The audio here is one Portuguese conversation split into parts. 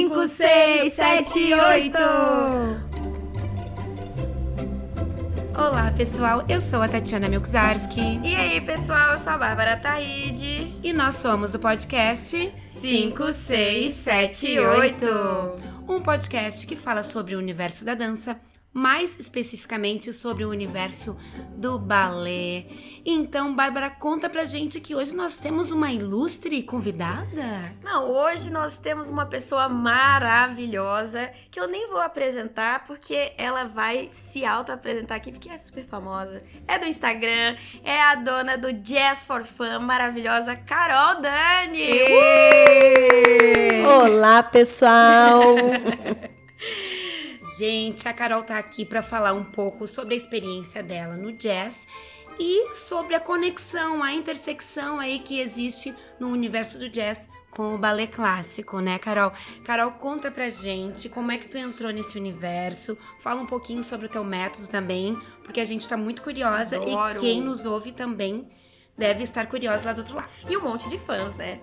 5, 6, 7, 8. Olá, pessoal. Eu sou a Tatiana Milczarski. E aí, pessoal? Eu sou a Bárbara Taide. E nós somos o podcast 5, 6, 7, 8. Um podcast que fala sobre o universo da dança, mais especificamente sobre o universo do balé. Então, Bárbara, conta pra gente que hoje nós temos uma ilustre convidada. Não, hoje nós temos uma pessoa maravilhosa que eu nem vou apresentar porque ela vai se auto-apresentar aqui porque é super famosa. É do Instagram, é a dona do Jazz for Fun, maravilhosa Carol Dani. Olá, pessoal! Gente, a Carol tá aqui para falar um pouco sobre a experiência dela no jazz e sobre a conexão, a intersecção aí que existe no universo do jazz com o balé clássico, né, Carol? Carol, conta pra gente como é que tu entrou nesse universo, fala um pouquinho sobre o teu método também, porque a gente tá muito curiosa. Adoro. E quem nos ouve também deve estar curiosa lá do outro lado. E um monte de fãs, né?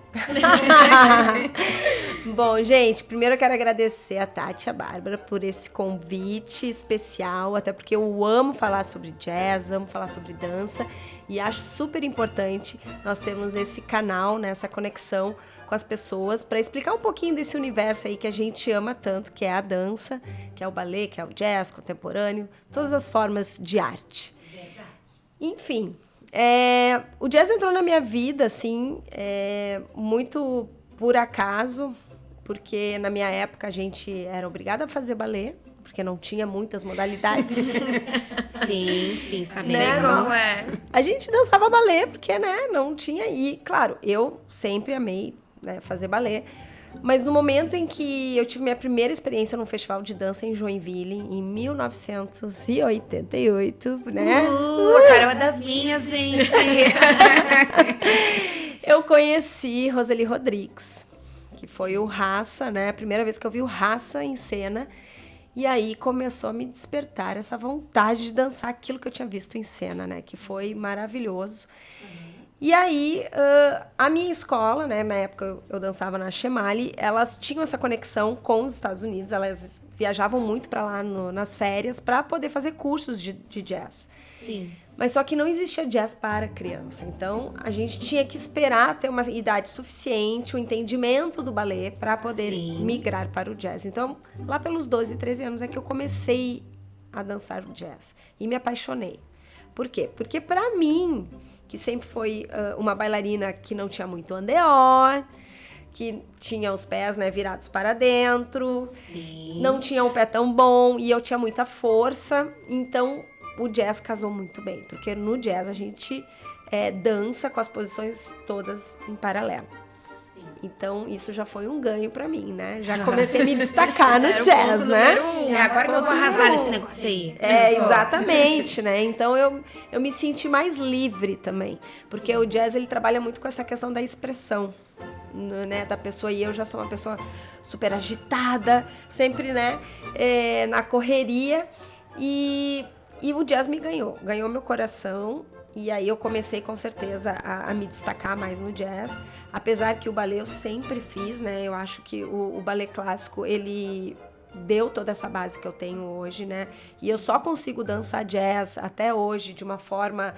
Bom, gente, primeiro eu quero agradecer a Tati e a Bárbara por esse convite especial, até porque eu amo falar sobre jazz, amo falar sobre dança e acho super importante nós termos esse canal, né, essa conexão com as pessoas para explicar um pouquinho desse universo aí que a gente ama tanto, que é a dança, que é o balé, que é o jazz contemporâneo, todas as formas de arte. Verdade. Enfim, o jazz entrou na minha vida, assim, muito por acaso, porque na minha época a gente era obrigada a fazer balé, porque não tinha muitas modalidades. Sim, sabemos. Né? Como é? A gente dançava balé, porque, né, não tinha. E, claro, eu sempre amei, né, fazer balé. Mas no momento em que eu tive minha primeira experiência num festival de dança em Joinville, em 1988, né? A Carol é das minhas, gente. Eu conheci Roseli Rodrigues, que foi o Raça, né? A primeira vez que eu vi o Raça em cena. E aí começou a me despertar essa vontade de dançar aquilo que eu tinha visto em cena, né? Que foi maravilhoso. E aí, a minha escola, né, na época eu dançava na Chemali, elas tinham essa conexão com os Estados Unidos, elas viajavam muito para lá nas férias para poder fazer cursos de jazz. Sim. Mas só que não existia jazz para criança, então a gente tinha que esperar ter uma idade suficiente, o entendimento do balé para poder migrar para o jazz. Então, lá pelos 12, 13 anos é que eu comecei a dançar o jazz e me apaixonei. Por quê? Porque para mim, que sempre foi uma bailarina que não tinha muito andeor, que tinha os pés, né, virados para dentro, não tinha um pé tão bom e eu tinha muita força, então o jazz casou muito bem, porque no jazz a gente dança com as posições todas em paralelo. Então, isso já foi um ganho pra mim, né? Já comecei a me destacar no jazz, né? Agora que eu vou arrasar nesse negócio aí. Exatamente, né? Então, eu me senti mais livre também. Porque o jazz, ele trabalha muito com essa questão da expressão, né? Da pessoa. E eu já sou uma pessoa super agitada, sempre, né? Na correria. E o jazz me ganhou meu coração. E aí eu comecei, com certeza, a me destacar mais no jazz. Apesar que o balé eu sempre fiz, né? Eu acho que o balé clássico, ele deu toda essa base que eu tenho hoje, né? E eu só consigo dançar jazz até hoje de uma forma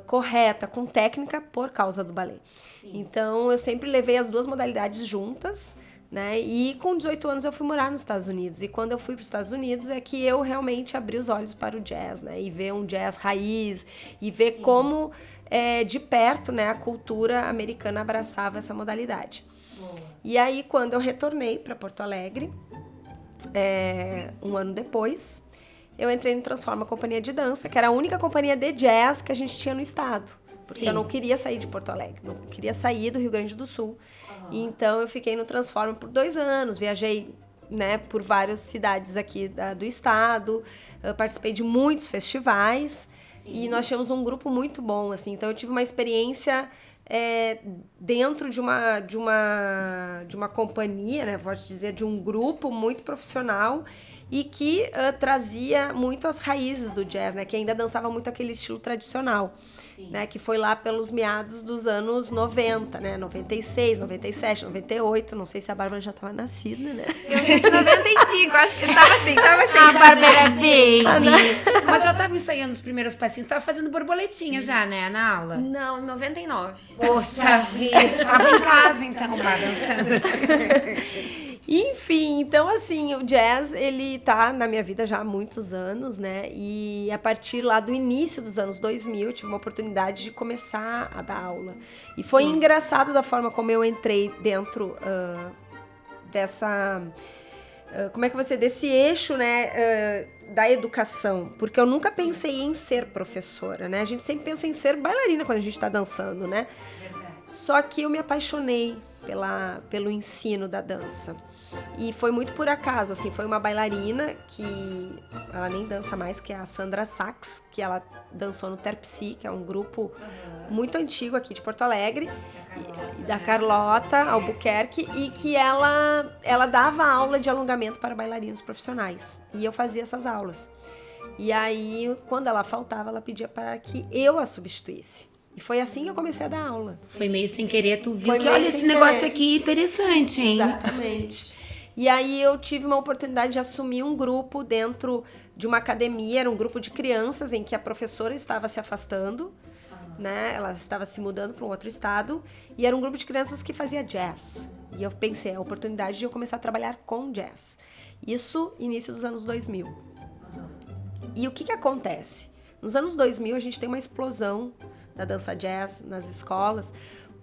correta, com técnica, por causa do balé. Então, eu sempre levei as duas modalidades juntas, né? E com 18 anos eu fui morar nos Estados Unidos. E quando eu fui para os Estados Unidos é que eu realmente abri os olhos para o jazz, né? E ver um jazz raiz, e ver como de perto, né, a cultura americana abraçava essa modalidade. E aí, quando eu retornei para Porto Alegre, um ano depois, eu entrei no Transforma Companhia de Dança, que era a única companhia de jazz que a gente tinha no estado. Porque eu não queria sair de Porto Alegre, não queria sair do Rio Grande do Sul. E então, eu fiquei no Transforma por 2 anos, viajei, né, por várias cidades aqui do estado, eu participei de muitos festivais. E nós tínhamos um grupo muito bom, assim. Então, eu tive uma experiência dentro de uma companhia, né? Pode dizer, de um grupo muito profissional e que trazia muito as raízes do jazz, né? Que ainda dançava muito aquele estilo tradicional, né? Que foi lá pelos meados dos anos 90, né? 96, 97, 98. Não sei se a Bárbara já estava nascida, né? Eu sou de 95, acho que tava assim. A Bárbara era baby. Mas já tava ensaiando os primeiros passinhos, tava fazendo borboletinha já, né, na aula? Não, 99. Poxa vida, tava em casa então, lá dançando. Enfim, então assim, o jazz, ele tá na minha vida já há muitos anos, né? E a partir lá do início dos anos 2000, eu tive uma oportunidade de começar a dar aula. E foi engraçado da forma como eu entrei dentro dessa... como é que você... Desse eixo, né, da educação. Porque eu nunca pensei em ser professora, né? A gente sempre pensa em ser bailarina quando a gente tá dançando, né? Só que eu me apaixonei pelo ensino da dança. E foi muito por acaso, assim, foi uma bailarina que ela nem dança mais, que é a Sandra Sachs, que ela dançou no Terpsi, que é um grupo muito antigo aqui de Porto Alegre, da Carlota Albuquerque, e que ela dava aula de alongamento para bailarinos profissionais. E eu fazia essas aulas. E aí, quando ela faltava, ela pedia para que eu a substituísse. E foi assim que eu comecei a dar aula. Foi meio sem querer, tu viu Foi que meio olha sem esse negócio querer. aqui interessante, hein? Exatamente. E aí eu tive uma oportunidade de assumir um grupo dentro de uma academia, era um grupo de crianças em que a professora estava se afastando, né? Ela estava se mudando para um outro estado, e era um grupo de crianças que fazia jazz. E eu pensei, a oportunidade de eu começar a trabalhar com jazz. Isso, início dos anos 2000. E o que acontece? Nos anos 2000, a gente tem uma explosão da dança jazz nas escolas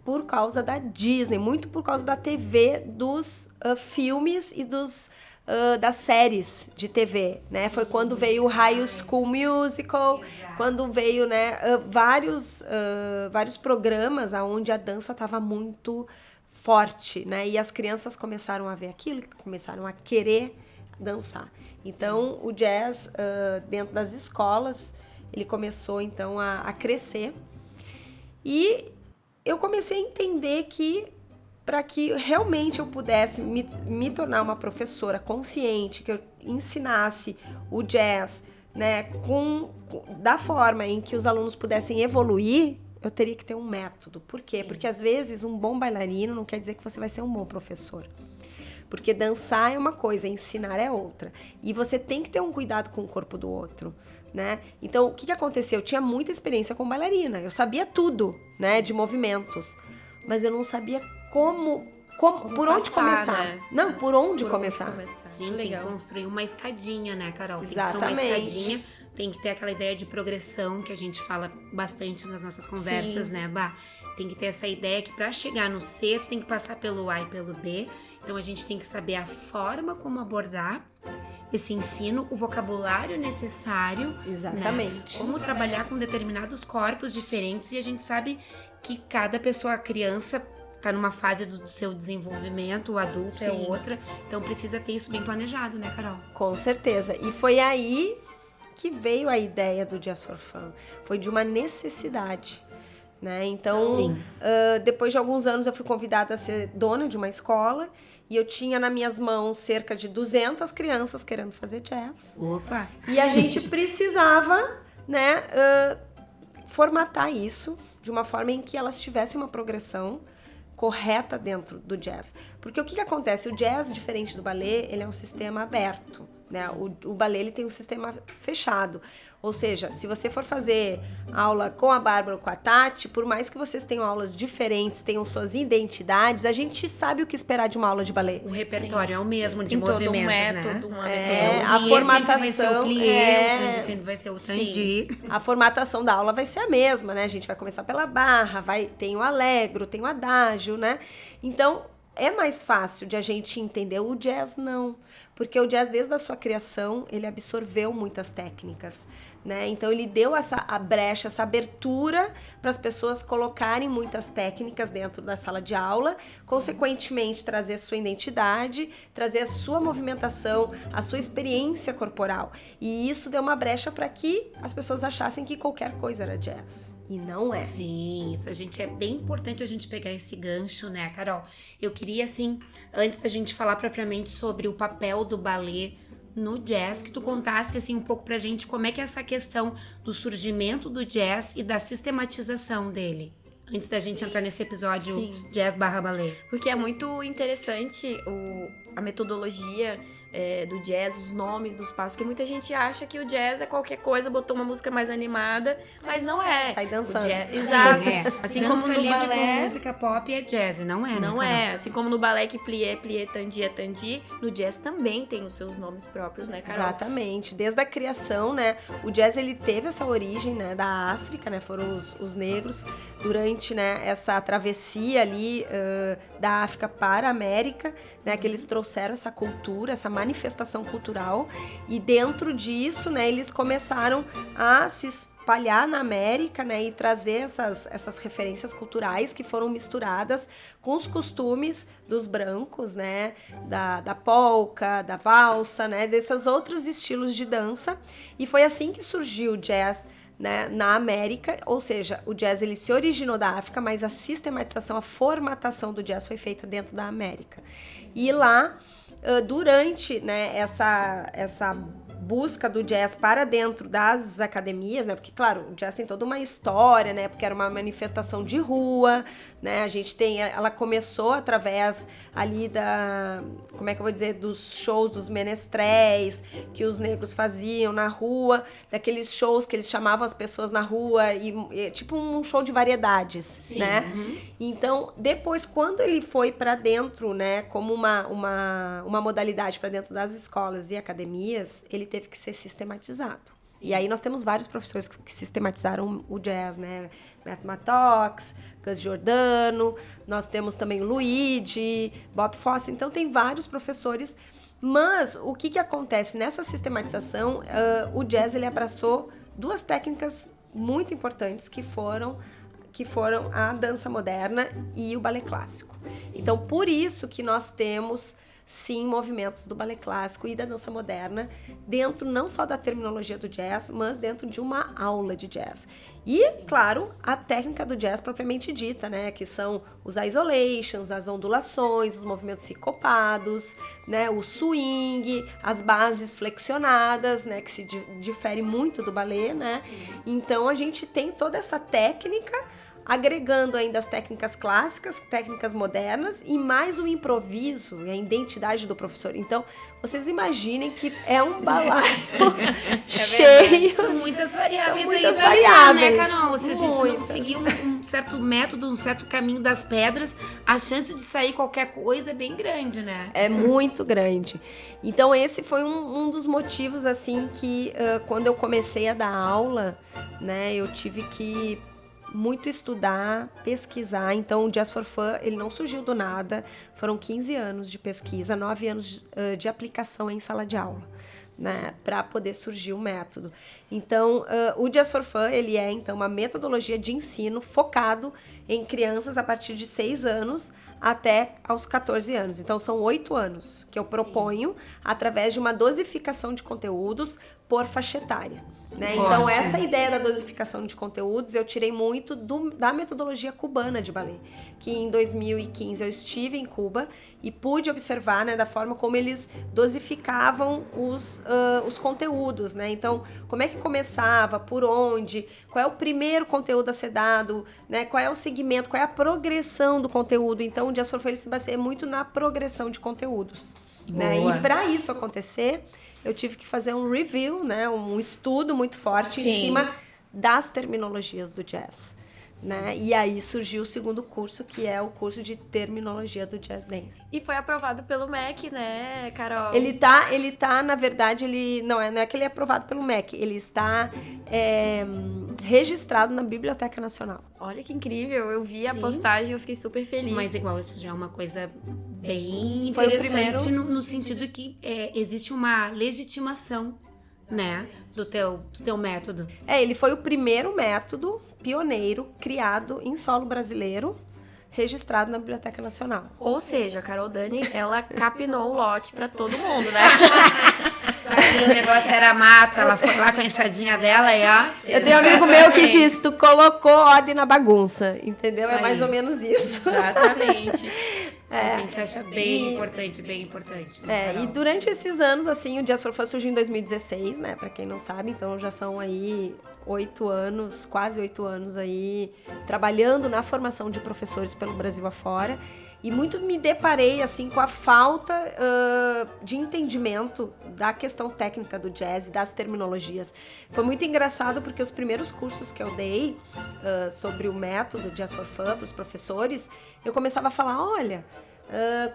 por causa da Disney, muito por causa da TV, dos filmes e das séries de TV, né? Foi quando veio o High School Musical, quando veio, né, vários programas onde a dança estava muito forte, né? E as crianças começaram a ver aquilo, começaram a querer dançar. Então, o jazz dentro das escolas, ele começou, então, a crescer. E eu comecei a entender que, para que realmente eu pudesse me tornar uma professora consciente, que eu ensinasse o jazz, né, da forma em que os alunos pudessem evoluir, eu teria que ter um método. Por quê? Sim. Porque, às vezes, um bom bailarino não quer dizer que você vai ser um bom professor. Porque dançar é uma coisa, ensinar é outra. E você tem que ter um cuidado com o corpo do outro, né? Então, o que aconteceu? Eu tinha muita experiência com bailarina. Eu sabia tudo, né, de movimentos. Mas eu não sabia por onde começar. Né? Não, por onde começar. Sim, legal. Tem que construir uma escadinha, né, Carol? Tem Exatamente. que ser uma escadinha. Tem que ter aquela ideia de progressão que a gente fala bastante nas nossas conversas, né, Bá? Tem que ter essa ideia que para chegar no C, tu tem que passar pelo A e pelo B. Então, a gente tem que saber a forma como abordar esse ensino, o vocabulário necessário. Exatamente. Né? Como trabalhar com determinados corpos diferentes. E a gente sabe que cada pessoa, a criança, tá numa fase do seu desenvolvimento, o adulto Sim. é outra. Então, precisa ter isso bem planejado, né, Carol? Com certeza. E foi aí que veio a ideia do Jazz for Fun. Foi de uma necessidade. Né? Então, depois de alguns anos, eu fui convidada a ser dona de uma escola e eu tinha nas minhas mãos cerca de 200 crianças querendo fazer jazz. Opa! E a gente precisava, né, formatar isso de uma forma em que elas tivessem uma progressão correta dentro do jazz. Porque o que acontece? O jazz, diferente do ballet, ele é um sistema aberto. Né? O ballet ele tem um sistema fechado. Ou seja, se você for fazer aula com a Bárbara ou com a Tati, por mais que vocês tenham aulas diferentes, tenham suas identidades, a gente sabe o que esperar de uma aula de ballet. O repertório Sim. é o mesmo de tem movimentos, todo um método, né? Uma metodologia. A formatação vai ser o plié, sempre vai ser o tandi. A formatação da aula vai ser a mesma, né? A gente vai começar pela barra, tem o allegro, tem o adágio, né? Então, é mais fácil de a gente entender. O jazz não, porque o jazz, desde a sua criação, ele absorveu muitas técnicas, né? Então, ele deu a brecha, essa abertura para as pessoas colocarem muitas técnicas dentro da sala de aula, Sim. consequentemente, trazer a sua identidade, trazer a sua movimentação, a sua experiência corporal. E isso deu uma brecha para que as pessoas achassem que qualquer coisa era jazz. E não é. Sim, isso é bem importante a gente pegar esse gancho, né, Carol? Eu queria, assim, antes da gente falar propriamente sobre o papel do ballet no jazz, que tu contasse assim um pouco pra gente como é que é essa questão do surgimento do jazz e da sistematização dele. Antes da gente entrar nesse episódio jazz/ballet. Porque é muito interessante a metodologia do jazz, os nomes dos passos, porque muita gente acha que o jazz é qualquer coisa, botou uma música mais animada, mas não é. Sai dançando. Exato. Assim Dança como no livre balé. com música pop é jazz, não é, Não né, é. Assim como no balé que plié, plié, tandi é tandi, no jazz também tem os seus nomes próprios, né, Carol? Exatamente. Desde a criação, né, o jazz ele teve essa origem, né, da África, né, foram os negros durante, né, essa travessia ali da África para a América, né, que eles trouxeram essa cultura, essa manifestação cultural, e dentro disso, né, eles começaram a se espalhar na América, né, e trazer essas referências culturais que foram misturadas com os costumes dos brancos, né, da polca, da valsa, né, desses outros estilos de dança, e foi assim que surgiu o jazz, né, na América, ou seja, o jazz ele se originou da África, mas a sistematização, a formatação do jazz foi feita dentro da América. E lá, durante, né, essa busca do jazz para dentro das academias, né? Porque, claro, o jazz tem toda uma história, né? Porque era uma manifestação de rua, né? Ela começou através ali como é que eu vou dizer, dos shows dos menestréis que os negros faziam na rua, daqueles shows que eles chamavam as pessoas na rua e tipo um show de variedades, Sim. né? Então, depois, quando ele foi para dentro, né, como uma modalidade para dentro das escolas e academias, ele teve que ser sistematizado. Sim. E aí nós temos vários professores que sistematizaram o jazz, né? Matt Mattox, Gus Giordano, nós temos também o Luigi, Bob Fosse, então tem vários professores. Mas o que acontece nessa sistematização? O jazz ele abraçou duas técnicas muito importantes que foram a dança moderna e o balé clássico. Então, por isso que nós temos, sim, movimentos do balé clássico e da dança moderna dentro não só da terminologia do jazz, mas dentro de uma aula de jazz. E, claro, a técnica do jazz propriamente dita, né, que são os isolations, as ondulações, os movimentos sincopados, né, o swing, as bases flexionadas, né, que se difere muito do balé, né? Sim. Então, a gente tem toda essa técnica, agregando ainda as técnicas clássicas, técnicas modernas e mais o improviso e a identidade do professor. Então, vocês imaginem que é um balaio cheio. São muitas variáveis. São muitas aí, variáveis. Né, Carol? Se a gente Muitas. não seguir um certo método, um certo caminho das pedras, a chance de sair qualquer coisa é bem grande, né? É muito grande. Então, esse foi um dos motivos, assim, que quando eu comecei a dar aula, né, eu tive que muito estudar, pesquisar. Então, o Jazz for Fun, ele não surgiu do nada. Foram 15 anos de pesquisa, 9 anos de aplicação em sala de aula, né, para poder surgir o método. Então, o Jazz for Fun, ele é, então, uma metodologia de ensino focado em crianças a partir de 6 anos até aos 14 anos. Então, são 8 anos que eu proponho através de uma dosificação de conteúdos por faixa etária. Né? Então, essa ideia da dosificação de conteúdos eu tirei muito da metodologia cubana de balé, que em 2015 eu estive em Cuba e pude observar, né, da forma como eles dosificavam os conteúdos. Né? Então, como é que começava, por onde, qual é o primeiro conteúdo a ser dado, né? Qual é o segmento, qual é a progressão do conteúdo. Então, o Jazz for Fun ele se baseia muito na progressão de conteúdos. Né? E para isso acontecer, eu tive que fazer um review, né, um estudo muito forte em cima das terminologias do jazz. Né? E aí surgiu o segundo curso, que é o curso de terminologia do jazz dance. E foi aprovado pelo MEC, né, Carol? Ele tá, na verdade, não é que ele é aprovado pelo MEC, ele está registrado na Biblioteca Nacional. Olha que incrível, eu vi a postagem e eu fiquei super feliz. Mas igual, isso já é uma coisa bem Foi interessante no sentido que existe uma legitimação, né, do teu método. Ele foi o primeiro método pioneiro criado em solo brasileiro, registrado na Biblioteca Nacional. Ou seja, a Carol Dani, ela capinou o lote pra todo mundo, né? Só que o negócio era mato, ela foi lá com a enxadinha dela e ó... Eu tenho um amigo meu que diz, tu colocou ordem na bagunça, entendeu? Isso é mais aí. ou menos isso. Exatamente. A gente acha bem importante, bem importante. E durante esses anos, assim, o Jazz for Fun surgiu em 2016, né? Pra quem não sabe, então já são aí 8 anos, quase 8 anos aí, trabalhando na formação de professores pelo Brasil afora. E muito me deparei, assim, com a falta de entendimento da questão técnica do jazz e das terminologias. Foi muito engraçado porque os primeiros cursos que eu dei sobre o método Jazz for Fun para os professores, eu começava a falar, olha,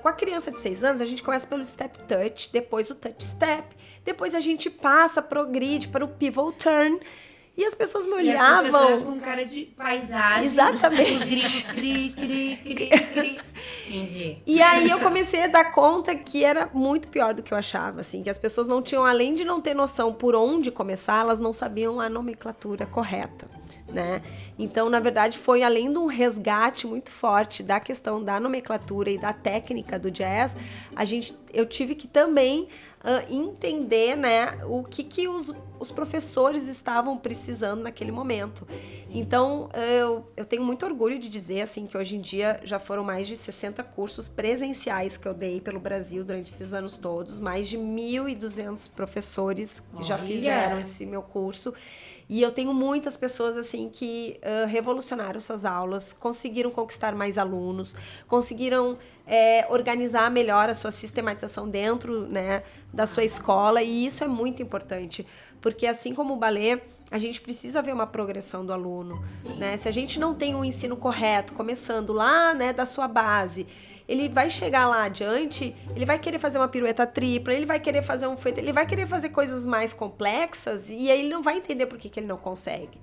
com a criança de 6 anos, a gente começa pelo step touch, depois o touch step, depois a gente passa, progride para o pivot turn. E as pessoas me olhavam. E as pessoas com cara de paisagem. Exatamente. Os gritos, cri, cri, cri, cri. Entendi. E aí eu comecei a dar conta que era muito pior do que eu achava, assim, que as pessoas não tinham, além de não ter noção por onde começar, elas não sabiam a nomenclatura correta, né? Então, na verdade, foi além de um resgate muito forte da questão da nomenclatura e da técnica do jazz, eu tive que também entender, né, o que os professores estavam precisando naquele momento. Sim. Então, eu tenho muito orgulho de dizer, assim, que hoje em dia já foram mais de 60 cursos presenciais que eu dei pelo Brasil durante esses anos todos, mais de 1.200 professores que já fizeram esse meu curso. E eu tenho muitas pessoas, assim, que revolucionaram suas aulas, conseguiram conquistar mais alunos, conseguiram organizar melhor a sua sistematização dentro, né, da sua escola. E isso é muito importante, porque assim como o balé, a gente precisa ver uma progressão do aluno, né? Se a gente não tem um ensino correto, começando lá, né, da sua base, ele vai chegar lá adiante, ele vai querer fazer uma pirueta tripla, ele vai querer fazer um feito, ele vai querer fazer coisas mais complexas e aí ele não vai entender por que ele não consegue.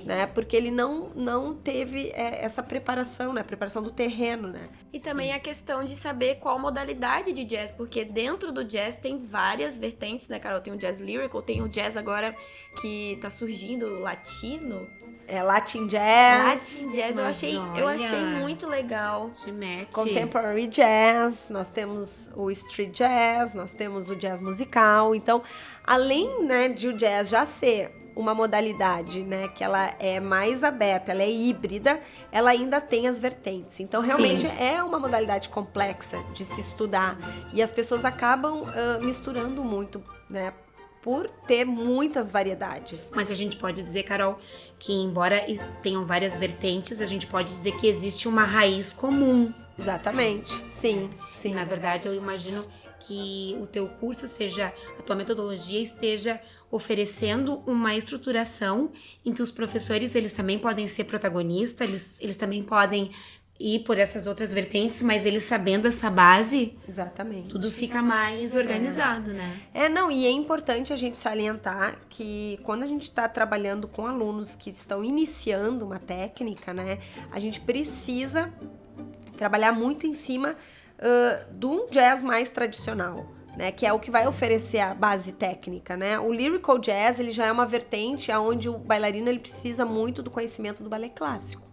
Né? Porque ele não teve essa preparação, né? Preparação do terreno, né? E também a questão de saber qual modalidade de jazz, porque dentro do jazz tem várias vertentes, né, Carol? Tem o jazz lyrical, tem o jazz agora que tá surgindo, o latino. Latin jazz. Latin jazz, eu achei muito legal. Contemporary jazz, nós temos o street jazz, nós temos o jazz musical. Então, além, né, de o jazz já ser uma modalidade, né, que ela é mais aberta, ela é híbrida, ela ainda tem as vertentes. Então, realmente é uma modalidade complexa de se estudar. E as pessoas acabam misturando muito, né, por ter muitas variedades. Mas a gente pode dizer, Carol, que embora tenham várias vertentes, a gente pode dizer que existe uma raiz comum. Exatamente, sim. Na verdade, eu imagino que o teu curso seja, a tua metodologia esteja oferecendo uma estruturação em que os professores, eles também podem ser protagonistas, eles também podem ir por essas outras vertentes, mas eles sabendo essa base, exatamente, tudo fica mais organizado, né? E é importante a gente salientar que quando a gente está trabalhando com alunos que estão iniciando uma técnica, né, a gente precisa trabalhar muito em cima de um jazz mais tradicional, né, que é o que vai oferecer a base técnica, né? O lyrical jazz, ele já é uma vertente onde o bailarino ele precisa muito do conhecimento do balé clássico.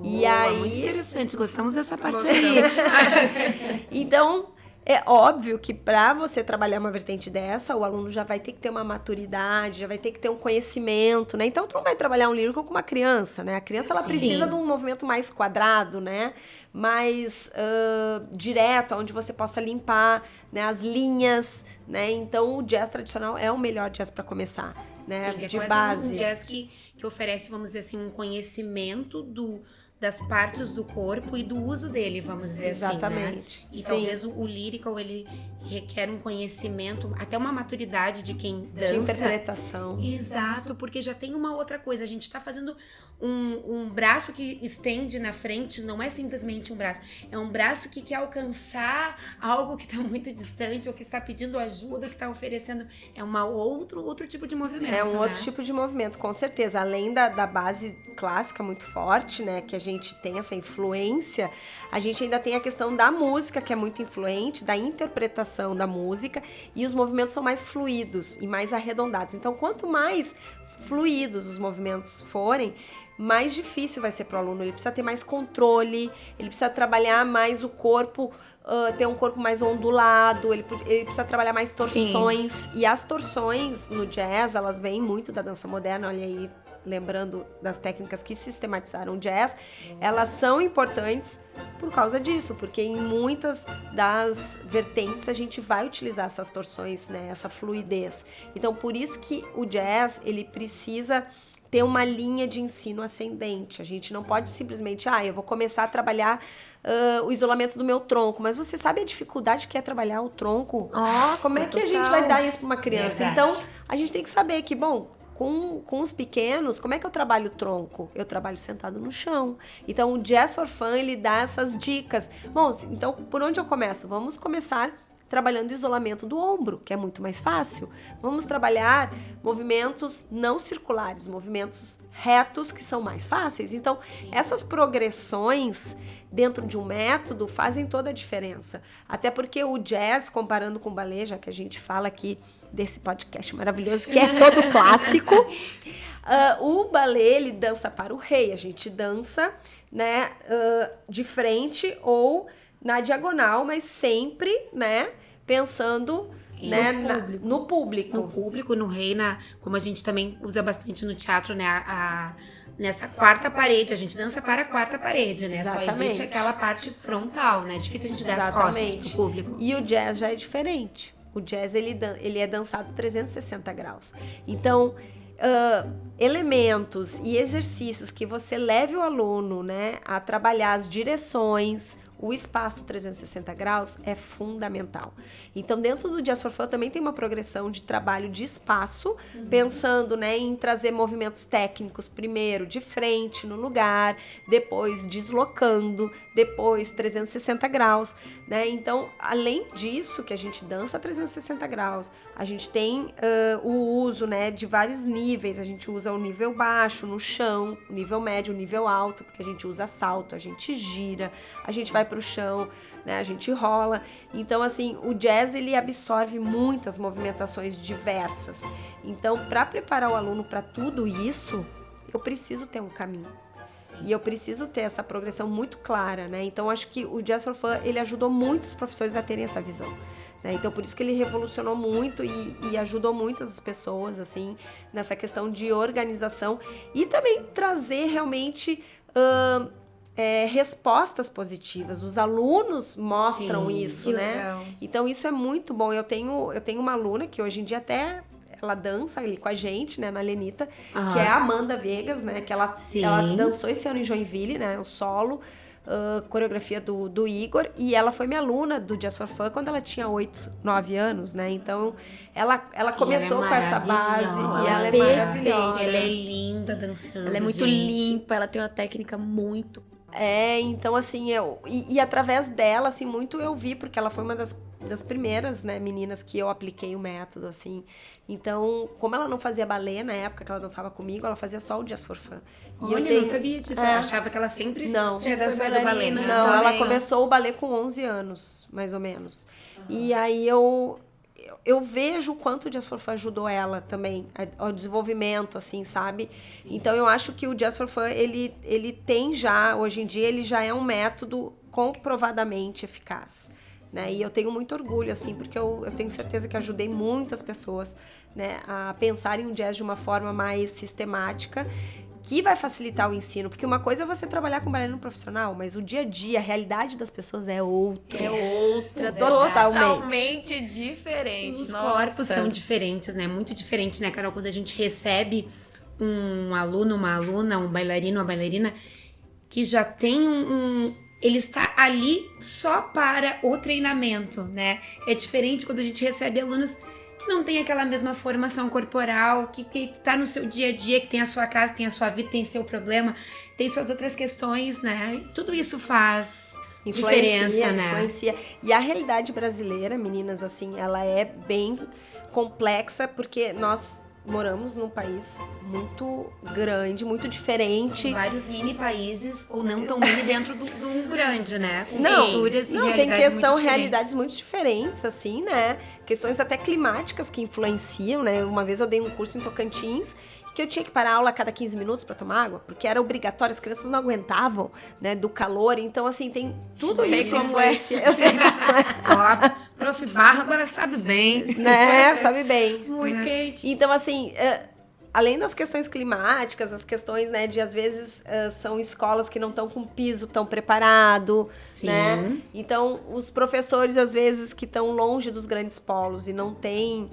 E aí, muito interessante, gostamos dessa parte aí. Então, é óbvio que para você trabalhar uma vertente dessa, o aluno já vai ter que ter uma maturidade, já vai ter que ter um conhecimento, né? Então, tu não vai trabalhar um lyrical com uma criança, né? A criança, ela precisa de um movimento mais quadrado, né? Mais direto, onde você possa limpar, né, as linhas, né? Então, o jazz tradicional é o melhor jazz para começar, né? Sim, de quase base. Um jazz que oferece, vamos dizer assim, um conhecimento das partes do corpo e do uso dele, vamos dizer exatamente, assim, né? E talvez o lyrical, ele requer um conhecimento, até uma maturidade de quem dança. De interpretação. Exato, porque já tem uma outra coisa, a gente tá fazendo um braço que estende na frente, não é simplesmente um braço, é um braço que quer alcançar algo que tá muito distante, ou que está pedindo ajuda, ou que tá oferecendo, é outro tipo de movimento, é um né? outro tipo de movimento, com certeza, além da base clássica muito forte, né, que a gente tem essa influência, a gente ainda tem a questão da música, que é muito influente, da interpretação da música, e os movimentos são mais fluidos e mais arredondados. Então, quanto mais fluidos os movimentos forem, mais difícil vai ser para o aluno. Ele precisa ter mais controle, ele precisa trabalhar mais o corpo, ter um corpo mais ondulado, ele precisa trabalhar mais torções. Sim. E as torções no jazz, elas vêm muito da dança moderna, olha aí, lembrando das técnicas que sistematizaram o jazz, elas são importantes por causa disso, porque em muitas das vertentes a gente vai utilizar essas torções, né, essa fluidez. Então, por isso que o jazz, ele precisa ter uma linha de ensino ascendente. A gente não pode simplesmente, eu vou começar a trabalhar o isolamento do meu tronco, mas você sabe a dificuldade que é trabalhar o tronco? Nossa, como é que a gente vai dar isso para uma criança? Verdade. Então, a gente tem que saber que, bom, com os pequenos, como é que eu trabalho o tronco? Eu trabalho sentado no chão. Então, o Jazz for Fun, ele dá essas dicas. Bom, então, por onde eu começo? Vamos começar trabalhando o isolamento do ombro, que é muito mais fácil. Vamos trabalhar movimentos não circulares, movimentos retos, que são mais fáceis. Então, essas progressões dentro de um método fazem toda a diferença. Até porque o jazz, comparando com o balé, já que a gente fala aqui desse podcast maravilhoso, que é todo clássico, o balé, ele dança para o rei. A gente dança, né, de frente ou na diagonal, mas sempre, né, pensando, né, no público. No público, no rei, como a gente também usa bastante no teatro, né, nessa quarta parede, a gente dança para a quarta parede, né? Exatamente. Só existe aquela parte frontal, né? É difícil a gente dar as costas pro público. E o jazz já é diferente. O jazz, ele é dançado 360 graus. Então, elementos e exercícios que você leve o aluno, né, a trabalhar as direções, o espaço 360 graus é fundamental. Então, dentro do Jazz for Fun também tem uma progressão de trabalho de espaço, pensando, né, em trazer movimentos técnicos, primeiro de frente no lugar, depois deslocando, depois 360 graus, né? Então, além disso, que a gente dança 360 graus, a gente tem o uso, né, de vários níveis. A gente usa o nível baixo, no chão, o nível médio, o nível alto, porque a gente usa salto, a gente gira, a gente vai pro chão, né, a gente rola. Então, assim, o jazz, ele absorve muitas movimentações diversas. Então, para preparar o aluno para tudo isso, eu preciso ter um caminho. E eu preciso ter essa progressão muito clara, né? Então, acho que o Jazz for Fun, ele ajudou muitos professores a terem essa visão, né? Então, por isso que ele revolucionou muito e ajudou muitas pessoas, assim, nessa questão de organização e também trazer realmente respostas positivas. Os alunos mostram isso, né? Legal. Então, isso é muito bom. Eu tenho uma aluna que hoje em dia até ela dança ali com a gente, né, na Lenita, que é a Amanda Vegas, né, que ela dançou esse ano em Joinville, né, o solo, coreografia do Igor, e ela foi minha aluna do Jazz for Fun quando ela tinha 8, 9 anos, né, então ela começou com essa base, e ela é maravilhosa. Ela é linda dançando, Ela é muito gente. limpa, ela tem uma técnica muito... Então, assim, e através dela, assim, muito eu vi, porque ela foi uma das primeiras, né, meninas que eu apliquei o método, assim. Então, como ela não fazia balé na época que ela dançava comigo, ela fazia só o Jazz for Fun. Olha, eu não sabia disso. Eu achava que ela sempre tinha dançado balé, né? Não, também. ela começou o balé com 11 anos, mais ou menos. E aí eu vejo o quanto o Jazz for Fun ajudou ela também ao desenvolvimento, assim, sabe? Sim. Então, eu acho que o Jazz for Fun, ele tem já, hoje em dia, ele já é um método comprovadamente eficaz, né? E eu tenho muito orgulho, assim, porque eu tenho certeza que ajudei muitas pessoas, né, a pensarem o jazz de uma forma mais sistemática, que vai facilitar o ensino, porque uma coisa é você trabalhar com bailarino profissional, mas o dia a dia, a realidade das pessoas é outra. É outra, totalmente diferente. Os Nossa. corpos são diferentes, né? Muito diferente, né, Carol? Quando a gente recebe um aluno, uma aluna, um bailarino, uma bailarina, que já tem ele está ali só para o treinamento, né? É diferente quando a gente recebe alunos que não tem aquela mesma formação corporal, que tá no seu dia a dia, que tem a sua casa, tem a sua vida, tem seu problema, tem suas outras questões, né? Tudo isso faz diferença, né? Influencia. E a realidade brasileira, meninas, assim, ela é bem complexa, porque nós moramos num país muito grande, muito diferente. Vários mini países, ou não tão mini, dentro de um grande, né? Com Não, culturas e tem realidades muito realidades muito diferentes, assim, né? Questões até climáticas que influenciam, né? Uma vez eu dei um curso em Tocantins, que eu tinha que parar a aula a cada 15 minutos para tomar água, porque era obrigatório, as crianças não aguentavam, né, do calor. Então, assim, tem tudo isso influencia. Eu sei como é. Ó, Prof. Bárbara sabe bem. Né? Sabe bem. Muito quente. Então, assim, além das questões climáticas, as questões, né, de às vezes são escolas que não estão com piso tão preparado, Sim. né? Então, os professores, às vezes, que estão longe dos grandes polos e não têm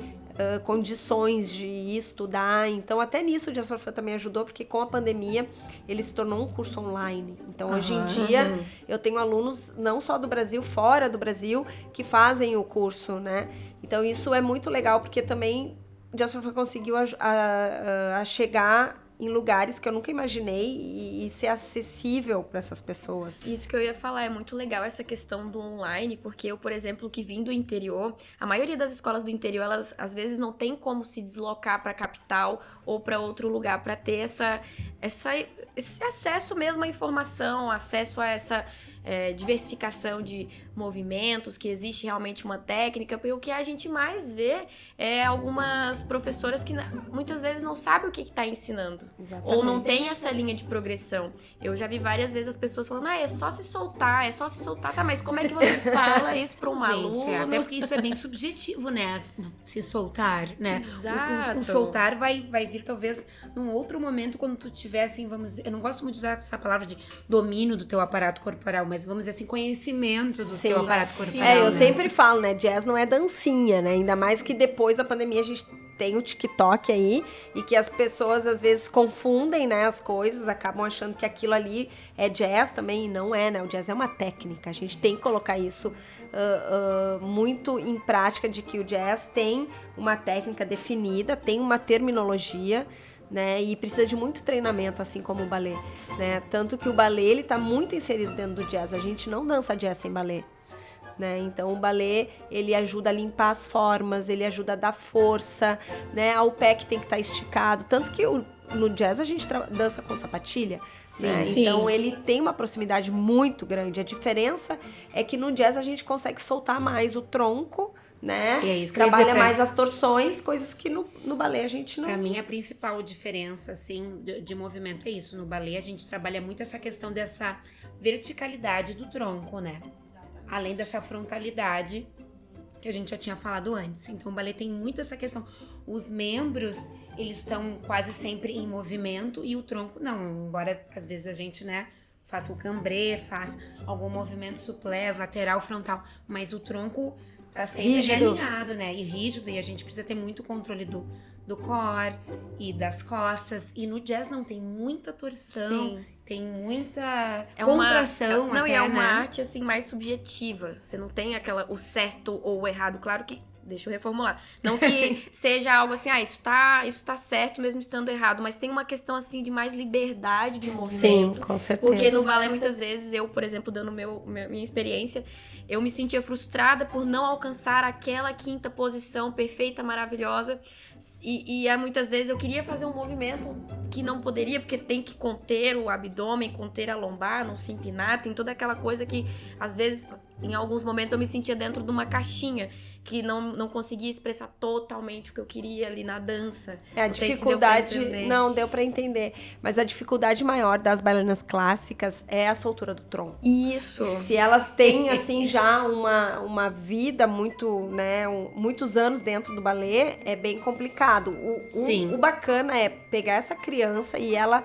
condições de estudar. Então, até nisso o Jazz for Fun também ajudou, porque com a pandemia ele se tornou um curso online. Então, hoje em dia, eu tenho alunos não só do Brasil, fora do Brasil, que fazem o curso, né? Então, isso é muito legal, porque também o Jazz for Fun conseguiu a chegar em lugares que eu nunca imaginei e ser acessível para essas pessoas. Isso que eu ia falar, é muito legal essa questão do online, porque eu, por exemplo, que vim do interior, a maioria das escolas do interior, elas às vezes não tem como se deslocar para a capital ou para outro lugar para ter esse acesso mesmo à informação, acesso a essa diversificação de movimentos, que existe realmente uma técnica, porque o que a gente mais vê é algumas professoras que muitas vezes não sabem o que está ensinando. Exatamente. Ou não tem essa linha de progressão. Eu já vi várias vezes as pessoas falando, é só se soltar, tá, mas como é que você fala isso para um aluno? Gente, até porque isso é bem subjetivo, né? Se soltar, né? Exato. O soltar vai vir talvez num outro momento, quando tu tiver, assim, eu não gosto muito de usar essa palavra de domínio do teu aparato corporal, mas vamos dizer assim, conhecimento do teu aparato corporal. Eu né? sempre falo, né? Jazz não é dancinha, né? Ainda mais que depois da pandemia a gente tem o TikTok aí e que as pessoas às vezes confundem, né, as coisas, acabam achando que aquilo ali é jazz também e não é, né? O jazz é uma técnica. A gente tem que colocar isso muito em prática, de que o jazz tem uma técnica definida, tem uma terminologia, né, e precisa de muito treinamento, assim como o balé, né? Tanto que o balé, ele tá muito inserido dentro do jazz. A gente não dança jazz sem balé, né? Então o balé, ele ajuda a limpar as formas, ele ajuda a dar força, né? O pé que tem que estar esticado. Tanto que no jazz a gente dança com sapatilha, né? Sim. Então ele tem uma proximidade muito grande. A diferença é que no jazz a gente consegue soltar mais o tronco, né? E é isso que eu ia trabalha dizer, mais as torções, coisas que no balé a gente não... Pra mim, a principal diferença, assim, de movimento é isso. No balé, a gente trabalha muito essa questão dessa verticalidade do tronco, né? Além dessa frontalidade que a gente já tinha falado antes. Então, o balé tem muito essa questão. Os membros, eles estão quase sempre em movimento e o tronco não. Embora, às vezes, a gente, né, faça o cambré, faça algum movimento suplés, lateral, frontal. Mas o tronco tá sempre Rígido. alinhado, né? E rígido. E a gente precisa ter muito controle do core e das costas. E no jazz não, tem muita torção. Sim. Tem muita É contração não, até, e é uma né? arte, assim, mais subjetiva. Você não tem o certo ou o errado. Claro que... Deixa eu reformular. Não que seja algo assim, isso tá certo mesmo estando errado. Mas tem uma questão, assim, de mais liberdade de movimento. Sim, com certeza. Porque no balé, muitas vezes, eu, por exemplo, dando minha experiência, eu me sentia frustrada por não alcançar aquela quinta posição perfeita, maravilhosa. E muitas vezes eu queria fazer um movimento que não poderia, porque tem que conter o abdômen, conter a lombar, não se empinar. Tem toda aquela coisa que, às vezes, em alguns momentos, eu me sentia dentro de uma caixinha, que não conseguia expressar totalmente o que eu queria ali na dança. A Não sei se dificuldade, deu pra entender. não deu pra entender, mas a dificuldade maior das bailarinas clássicas é a soltura do tronco. Isso. Se elas têm, assim, já uma vida muito, né, muitos anos dentro do balé, é bem complicado. Sim. O bacana é pegar essa criança e ela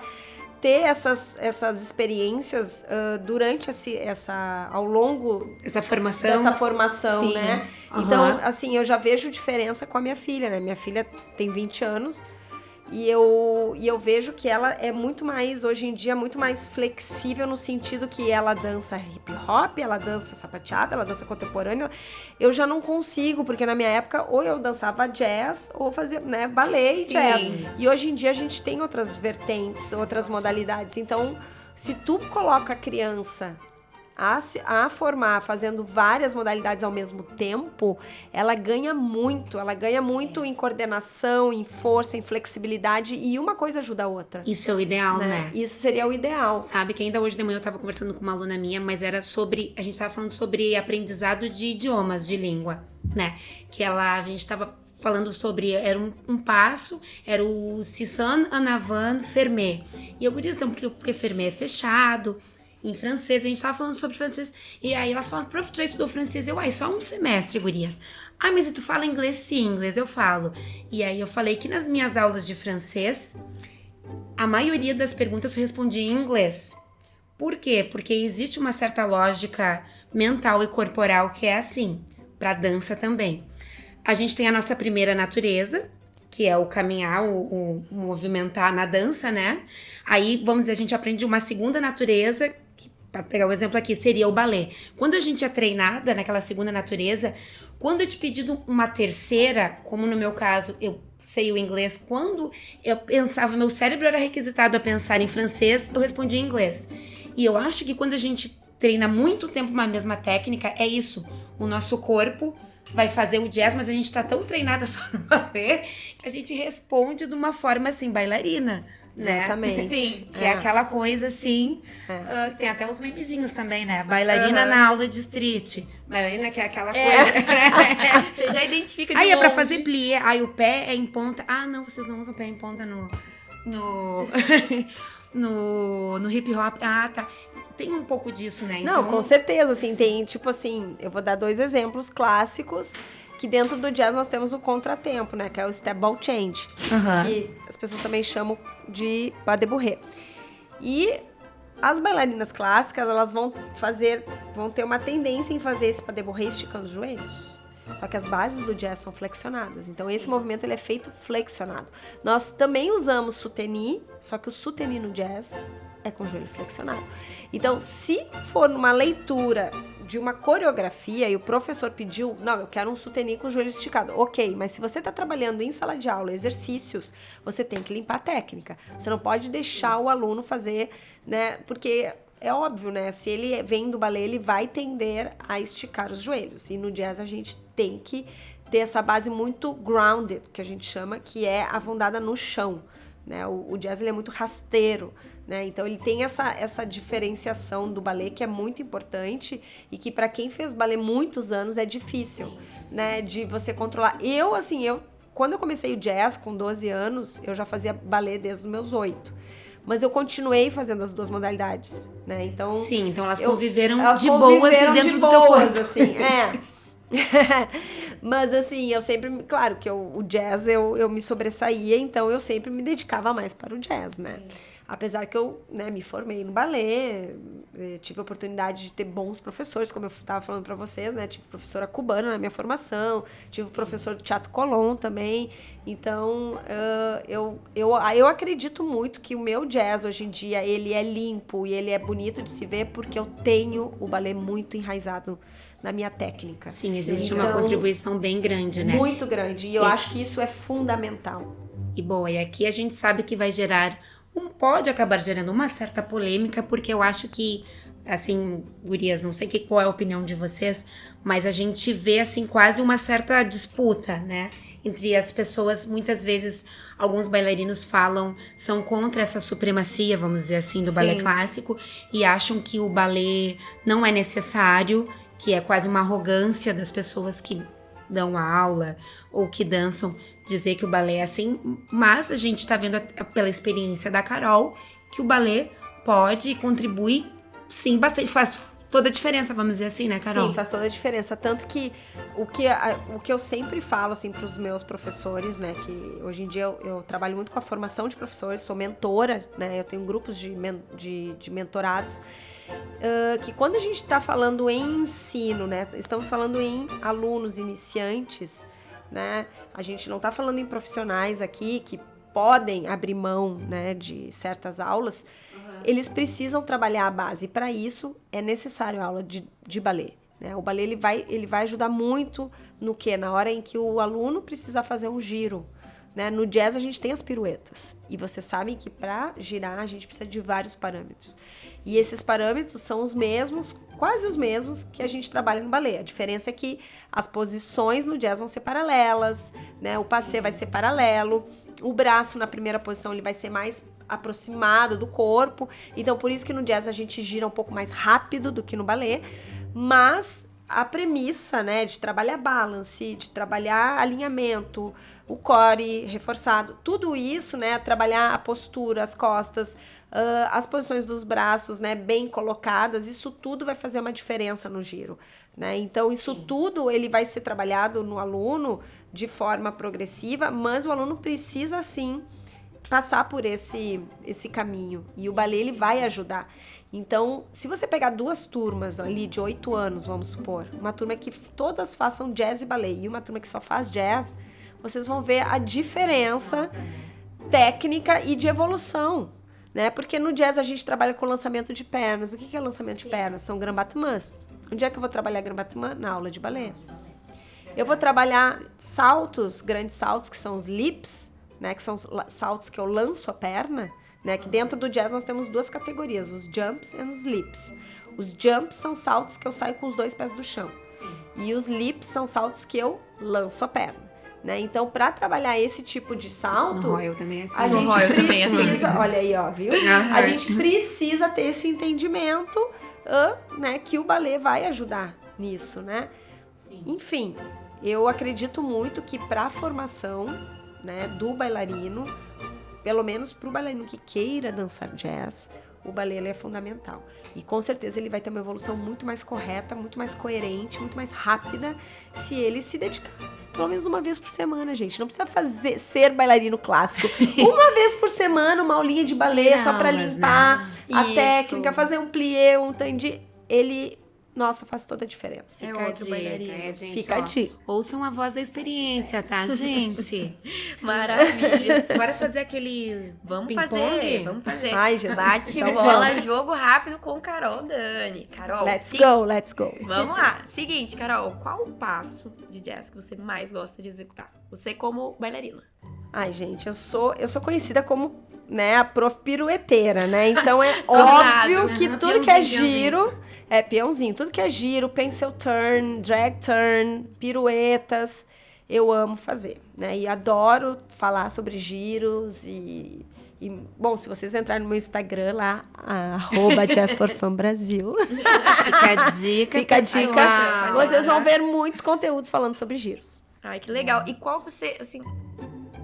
ter essas experiências durante ao longo Essa formação. dessa formação, Sim. né? Aham. Então, assim, eu já vejo diferença com a minha filha, né? Minha filha tem 20 anos e eu vejo que ela é muito mais, hoje em dia, muito mais flexível no sentido que ela dança hip hop, ela dança sapateada, ela dança contemporânea. Eu já não consigo, porque na minha época ou eu dançava jazz ou fazia, né, balé e Sim. jazz. E hoje em dia a gente tem outras vertentes, outras modalidades. Então, se tu coloca a criança a formar fazendo várias modalidades ao mesmo tempo, ela ganha muito em coordenação, em força, em flexibilidade, e uma coisa ajuda a outra, Isso é o ideal, né? Isso seria o ideal. Sabe que ainda hoje de manhã eu tava conversando com uma aluna minha, mas era sobre... A gente tava falando sobre aprendizado de idiomas, de língua, né? A gente tava falando sobre... Era um passo, era o Sissan, Anavan, Fermé. E eu disse, então, porque Fermé é fechado... em francês, a gente tava falando sobre francês, e aí elas falam, prof, tu já estudou francês? Eu, só um semestre, gurias. Ah, mas e tu fala inglês? Sim, inglês eu falo. E aí eu falei que nas minhas aulas de francês, a maioria das perguntas eu respondia em inglês. Por quê? Porque existe uma certa lógica mental e corporal que é assim, pra dança também. A gente tem a nossa primeira natureza, que é o caminhar, o movimentar na dança, né? Aí, vamos dizer, a gente aprende uma segunda natureza, que, pra pegar um exemplo aqui, seria o balé. Quando a gente é treinada naquela segunda natureza, quando eu te pedido uma terceira, como no meu caso, eu sei o inglês, quando eu pensava, meu cérebro era requisitado a pensar em francês, eu respondia em inglês. E eu acho que quando a gente treina muito tempo uma mesma técnica, é isso, o nosso corpo vai fazer o jazz, mas a gente tá tão treinada só no balé que a gente responde de uma forma assim, bailarina, né? Exatamente. Sim, que é aquela coisa assim, tem até os memezinhos também, né? Bailarina na aula de street, bailarina que é aquela coisa. Você já identifica de Aí é pra longe. fazer plié, aí o pé é em ponta. Ah, não, vocês não usam pé em ponta no hip hop. Ah, tá. Tem um pouco disso, né? Não, Então, com certeza, assim, tem, tipo assim, eu vou dar 2 exemplos clássicos, que dentro do jazz nós temos o contratempo, né, que é o step ball change, que as pessoas também chamam de pas de bourrée. E as bailarinas clássicas, elas vão ter uma tendência em fazer esse pas de bourrée esticando os joelhos. Só que as bases do jazz são flexionadas. Então, esse movimento ele é feito flexionado. Nós também usamos soutenu, só que o soutenu no jazz é com o joelho flexionado. Então, se for numa leitura de uma coreografia e o professor pediu, não, eu quero um soutenu com o joelho esticado. Ok, mas se você está trabalhando em sala de aula, exercícios, você tem que limpar a técnica. Você não pode deixar o aluno fazer, né? Porque é óbvio, né? Se ele vem do balé, ele vai tender a esticar os joelhos. E no jazz a gente tem que ter essa base muito grounded, que a gente chama, que é afundada no chão, né? O jazz ele é muito rasteiro, né? Então ele tem essa diferenciação do balé que é muito importante e que para quem fez balé muitos anos é difícil, né? De você controlar. Quando eu comecei o jazz com 12 anos, eu já fazia balé desde os meus 8. Mas eu continuei fazendo as duas modalidades, né? Então, sim, então elas conviveram elas de boas conviveram dentro de do teu boas, corpo. assim, Mas assim, eu sempre, claro que o jazz eu me sobressaía, então eu sempre me dedicava mais para o jazz, né? Apesar que eu, né, me formei no balé, tive a oportunidade de ter bons professores, como eu estava falando para vocês, né? Tive professora cubana na minha formação, tive o professor do Teatro Colón também. Então, eu acredito muito que o meu jazz hoje em dia, ele é limpo e ele é bonito de se ver porque eu tenho o balé muito enraizado na minha técnica. Sim, existe uma contribuição bem grande, né? Muito grande. E eu acho que isso é fundamental. E boa, e aqui a gente sabe que vai gerar pode acabar gerando uma certa polêmica, porque eu acho que, assim, gurias, não sei qual é a opinião de vocês, mas a gente vê, assim, quase uma certa disputa, né? Entre as pessoas, muitas vezes, alguns bailarinos são contra essa supremacia, vamos dizer assim, do balé clássico, e acham que o balé não é necessário, que é quase uma arrogância das pessoas que dão aula ou que dançam, dizer que o balé é assim, mas a gente tá vendo pela experiência da Carol que o balé pode e contribui, sim, bastante, faz toda a diferença, vamos dizer assim, né, Carol? Sim, faz toda a diferença, tanto que o que eu sempre falo, assim, pros meus professores, né, que hoje em dia eu trabalho muito com a formação de professores, sou mentora, né, eu tenho grupos de mentorados, que quando a gente tá falando em ensino, né, estamos falando em alunos iniciantes, né? A gente não está falando em profissionais aqui que podem abrir mão, né, de certas aulas. Eles precisam trabalhar a base. Para isso é necessário a aula de balé, né? O balé ele vai ajudar muito no quê? Na hora em que o aluno precisa fazer um giro, né? No jazz a gente tem as piruetas e vocês sabem que para girar a gente precisa de vários parâmetros. E esses parâmetros são os mesmos, quase os mesmos que a gente trabalha no balé. A diferença é que as posições no jazz vão ser paralelas, né? O passé vai ser paralelo, o braço na primeira posição ele vai ser mais aproximado do corpo. Então, por isso que no jazz a gente gira um pouco mais rápido do que no balé, mas a premissa, né, de trabalhar balance, de trabalhar alinhamento, o core reforçado, tudo isso, né, trabalhar a postura, as costas, as posições dos braços, né, bem colocadas, isso tudo vai fazer uma diferença no giro, né? Então, isso tudo ele vai ser trabalhado no aluno de forma progressiva, mas o aluno precisa, sim, passar por esse caminho. E o balé, ele vai ajudar. Então, se você pegar 2 turmas ali de 8 anos, vamos supor, uma turma que todas façam jazz e balé e uma turma que só faz jazz, vocês vão ver a diferença técnica e de evolução, né? Porque no jazz a gente trabalha com lançamento de pernas. O que é lançamento de pernas? São grand battements. Onde é que eu vou trabalhar grand battement? Na aula de balé. Eu vou trabalhar saltos, grandes saltos, que são os leaps, né? Que são os saltos que eu lanço a perna, né? Que dentro do jazz nós temos 2 categorias, os jumps e os leaps. Os jumps são saltos que eu saio com os 2 pés do chão. E os leaps são saltos que eu lanço a perna. Né? Então, para trabalhar esse tipo de salto, No Royal também é assim. a gente precisa, olha aí, ó, viu? A gente precisa ter esse entendimento, né, que o balé vai ajudar nisso, né? Sim. Enfim, eu acredito muito que para a formação, né, do bailarino, pelo menos para o bailarino que queira dançar jazz, o balé ele é fundamental. E com certeza ele vai ter uma evolução muito mais correta, muito mais coerente, muito mais rápida, se ele se dedicar pelo menos uma vez por semana, gente. Não precisa ser bailarino clássico. Uma vez por semana, uma aulinha de balé só para limpar a técnica, fazer um plié, um tandi. Ele, nossa, faz toda a diferença. É Fica a outro dica, bailarino. gente, Fica a ó, dica. ouçam a voz da experiência, tá, gente? Maravilha. Bora fazer aquele Vamos ping-pong? vamos fazer. Ai, Jesus. Bate Então bola, vamos. jogo rápido com Carol Dani. Carol, Let's go. Vamos lá. Seguinte, Carol, qual o passo de jazz que você mais gosta de executar? Você como bailarina. Ai, gente, eu sou conhecida como, né, a prof pirueteira, né? Então é Tornado, óbvio né? que tudo que é Peãozinho. giro é peãozinho. Tudo que é giro, pencil turn, drag turn, piruetas, eu amo fazer, né? E adoro falar sobre giros e bom, se vocês entrarem no meu Instagram lá, @jazzforfunbrasil, Fica a dica. fica a pessoal. dica, vocês vão ver muitos conteúdos falando sobre giros. Ai, que legal. E qual você, assim,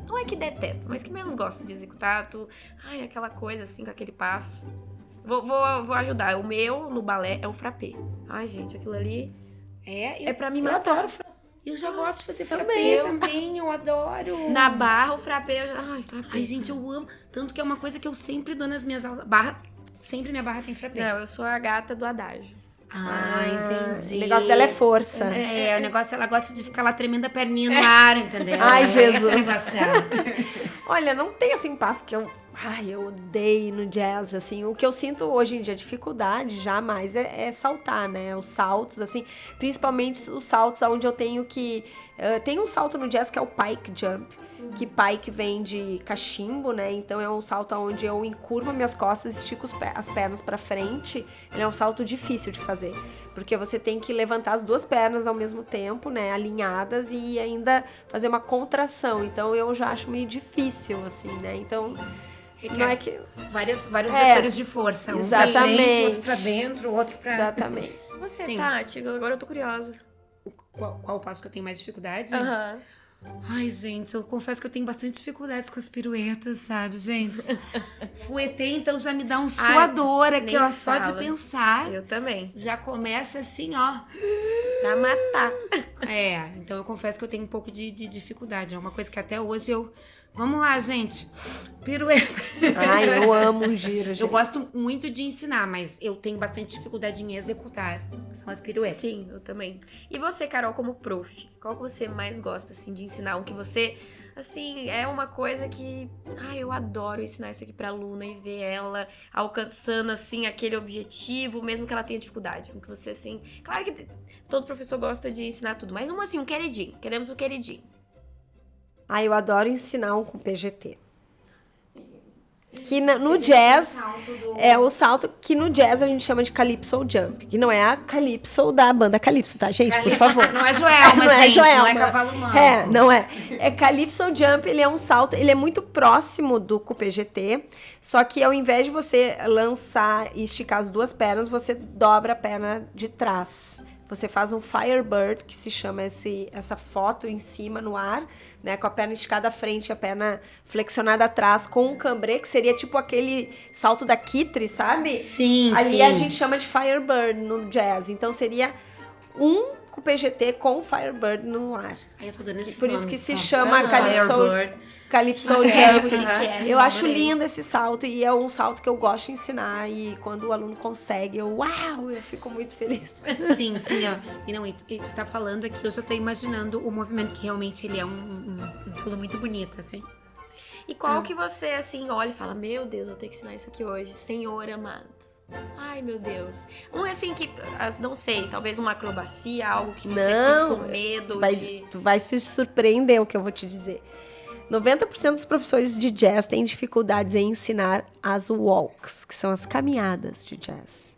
não é que detesta, mas que menos gosta de executar? Ai, aquela coisa assim, com aquele passo. Vou ajudar. O meu, no balé, é o frappé. Ai, gente, aquilo ali é pra me Eu matar. adoro. Eu já gosto de fazer Também. frappé também, eu adoro. Na barra, o frappé, ai, frappé. Ai, gente, eu amo. Tanto que é uma coisa que eu sempre dou nas minhas aulas. Sempre minha barra tem frappé. Não, eu sou a gata do adágio. Entendi. O negócio dela é força. O negócio, ela gosta de ficar lá tremendo a perninha no ar, entendeu? Ai, Esse é o Jesus. negócio dela. Olha, não tem assim passo que eu odeio no jazz, assim. O que eu sinto hoje em dia, dificuldade jamais é saltar, né? Os saltos, assim, principalmente os saltos onde eu tenho que... tem um salto no jazz que é o pike jump, que pike vem de cachimbo, né? Então é um salto onde eu encurvo minhas costas, estico as pernas pra frente. Ele é um salto difícil de fazer, porque você tem que levantar as 2 pernas ao mesmo tempo, né? Alinhadas e ainda fazer uma contração. Então eu já acho meio difícil, assim, né? Então... Não é que... Vários vetores de força. Um Exatamente. pra frente, outro pra dentro, outro pra... Exatamente. Você, Sim. Tati, agora eu tô curiosa. Qual o passo que eu tenho mais dificuldade? Aham. Ai, gente, eu confesso que eu tenho bastante dificuldades com as piruetas, sabe, gente? Fuetê, então, já me dá um suador aqui, nem ó, só de fala. pensar. Eu também. Já começa assim, ó. Pra matar. Então eu confesso que eu tenho um pouco de dificuldade. É uma coisa que até hoje eu... Vamos lá, gente. Pirueta. Ai, eu amo um giro, gente. Eu gosto muito de ensinar, mas eu tenho bastante dificuldade em executar. São as piruetas. Sim, eu também. E você, Carol, como prof, qual que você mais gosta, assim, de ensinar? Um que você, assim, é uma coisa que... eu adoro ensinar isso aqui pra aluna e ver ela alcançando, assim, aquele objetivo, mesmo que ela tenha dificuldade. Um que você, assim... Claro que todo professor gosta de ensinar tudo, mas assim, um queridinho. Queremos um queridinho. Eu adoro ensinar um com PGT. Que no jazz é o salto que no jazz a gente chama de Calypso Jump. Que não é a Calypso da banda Calypso, tá, gente? Por favor. Não é Joelma, Não é gente. Não é Joelma. cavalo manco. Não é. É Calypso Jump, ele é um salto, ele é muito próximo do PGT, só que ao invés de você lançar e esticar as 2 pernas, você dobra a perna de trás. você faz um Firebird, que se chama essa foto em cima no ar, né, com a perna esticada à frente, a perna flexionada atrás, com um cambrê, que seria tipo aquele salto da Kitri, sabe? Sim, Ali sim. a gente chama de Firebird no jazz. Então seria um com PGT com Firebird no ar. Ai, eu tô dando esses Por isso nomes, que se ó. chama Calypso Chiquérrimo, Jump. chiquérrimo, Eu acho adorei. lindo esse salto e é um salto que eu gosto de ensinar. E quando o aluno consegue, eu fico muito feliz. Sim, ó. E não, e tu tá falando aqui, eu já tô imaginando o movimento, que realmente ele é um pulo muito bonito, assim. E qual que você, assim, olha e fala, meu Deus, eu tenho que ensinar isso aqui hoje, Senhor amado. Ai, meu Deus. Um assim que, não sei, talvez uma acrobacia, algo que você fica com medo de... Tu vai se surpreender o que eu vou te dizer. 90% dos professores de jazz têm dificuldades em ensinar as walks, que são as caminhadas de jazz.